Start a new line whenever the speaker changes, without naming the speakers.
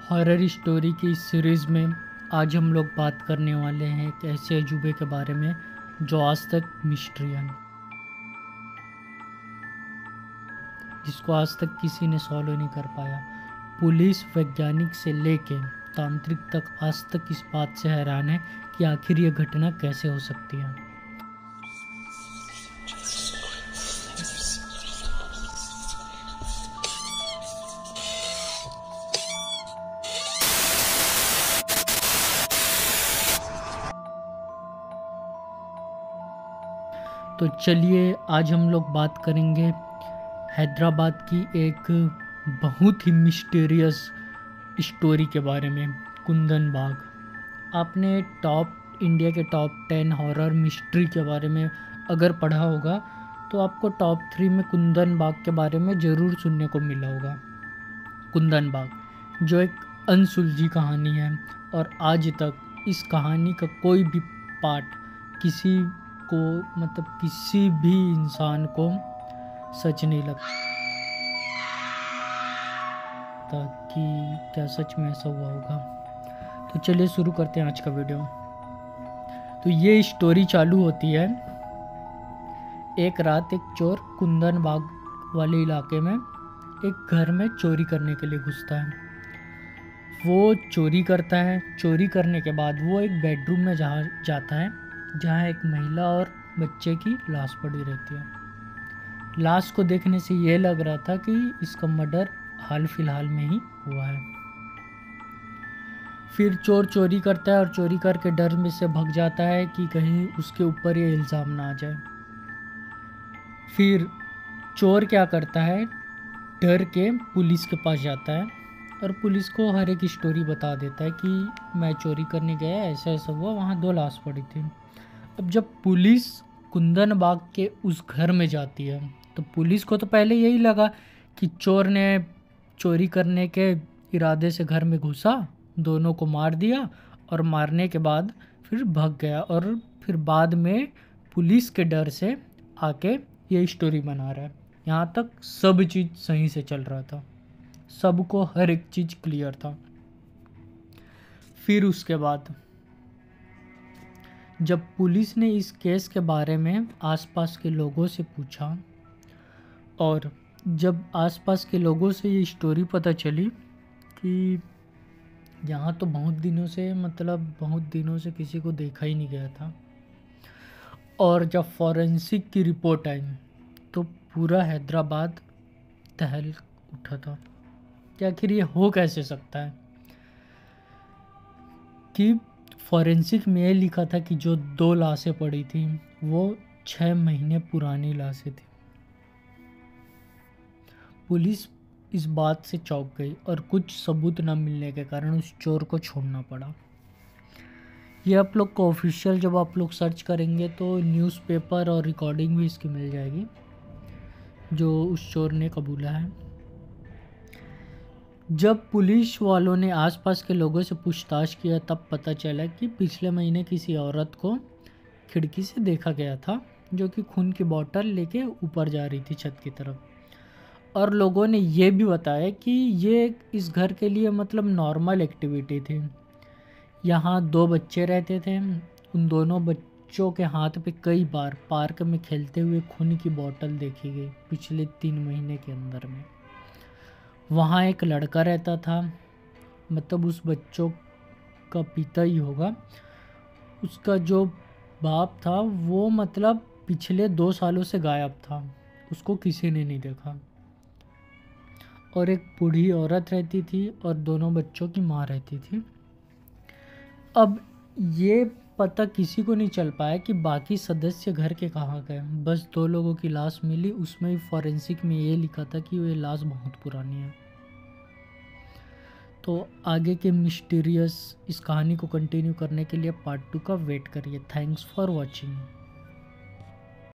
Horror story की इस series में आज हम लोग बात करने वाले हैं एक ऐसे अजूबे के बारे में जो आज तक मिस्ट्री है, जिसको आज तक किसी ने सॉल्व नहीं कर पाया। पुलिस, वैज्ञानिक से लेके तांत्रिक तक आज तक इस बात से हैरान है कि आखिर ये घटना कैसे हो सकती है। तो चलिए आज हम लोग बात करेंगे हैदराबाद की एक बहुत ही मिस्टीरियस स्टोरी के बारे में, कुंदन बाग। आपने इंडिया के टॉप 10 हॉरर मिस्ट्री के बारे में अगर पढ़ा होगा तो आपको टॉप 3 में कुंदन बाग के बारे में ज़रूर सुनने को मिला होगा। कुंदन बाग जो एक अनसुलझी कहानी है और आज तक इस कहानी का कोई भी पार्ट किसी भी इंसान को सच नहीं लगता कि क्या सच में ऐसा हुआ होगा। तो चलिए शुरू करते हैं आज का वीडियो। तो ये स्टोरी चालू होती है, एक रात एक चोर कुंदन बाग वाले इलाके में एक घर में चोरी करने के लिए घुसता है। वो चोरी करता है। चोरी करने के बाद वो एक बेडरूम में जाता है जहाँ एक महिला और बच्चे की लाश पड़ी रहती है। लाश को देखने से ये लग रहा था कि इसका मर्डर हाल फिलहाल में ही हुआ है। फिर चोर चोरी करता है और चोरी करके डर में से भाग जाता है कि कहीं उसके ऊपर ये इल्ज़ाम ना आ जाए। फिर चोर क्या करता है, डर के पुलिस के पास जाता है और पुलिस को हर एक स्टोरी बता देता है कि मैं चोरी करने गया, ऐसा ऐसा हुआ, वहाँ 2 लाश पड़ी थी। अब जब पुलिस कुंदन बाग के उस घर में जाती है तो पुलिस को तो पहले यही लगा कि चोर ने चोरी करने के इरादे से घर में घुसा, दोनों को मार दिया और मारने के बाद फिर भाग गया, और फिर बाद में पुलिस के डर से आके ये स्टोरी बना रहा है। यहाँ तक सब चीज़ सही से चल रहा था, सबको हर एक चीज़ क्लियर था। फिर उसके बाद जब पुलिस ने इस केस के बारे में आसपास के लोगों से पूछा और जब आसपास के लोगों से ये स्टोरी पता चली कि यहाँ तो बहुत दिनों से किसी को देखा ही नहीं गया था, और जब फॉरेंसिक की रिपोर्ट आई तो पूरा हैदराबाद दहल उठा था कि आखिर ये हो कैसे सकता है। कि फॉरेंसिक में ये लिखा था कि जो 2 लाशें पड़ी थी वो 6 महीने पुरानी लाशें थी। पुलिस इस बात से चौंक गई और कुछ सबूत न मिलने के कारण उस चोर को छोड़ना पड़ा। ये आप लोग को ऑफिशियल जब आप लोग सर्च करेंगे तो न्यूज़पेपर और रिकॉर्डिंग भी इसकी मिल जाएगी जो उस चोर ने कबूला है। जब पुलिस वालों ने आसपास के लोगों से पूछताछ किया तब पता चला कि पिछले महीने किसी औरत को खिड़की से देखा गया था जो कि खून की बोतल लेके ऊपर जा रही थी छत की तरफ, और लोगों ने ये भी बताया कि ये इस घर के लिए नॉर्मल एक्टिविटी थी। यहाँ 2 बच्चे रहते थे, उन दोनों बच्चों के हाथ पे कई बार पार्क में खेलते हुए खून की बोतल देखी गई पिछले 3 महीने के अंदर में। वहाँ एक लड़का रहता था, उस बच्चों का पिता ही होगा। उसका जो बाप था वो पिछले 2 सालों से गायब था, उसको किसी ने नहीं देखा। और एक बूढ़ी औरत रहती थी और दोनों बच्चों की माँ रहती थी। अब ये पता किसी को नहीं चल पाया कि बाकी सदस्य घर के कहाँ गए। बस 2 लोगों की लाश मिली, उसमें फॉरेंसिक में ये लिखा था कि ये लाश बहुत पुरानी है। तो आगे के मिस्टीरियस इस कहानी को कंटिन्यू करने के लिए पार्ट 2 का वेट करिए। Thanks for watching.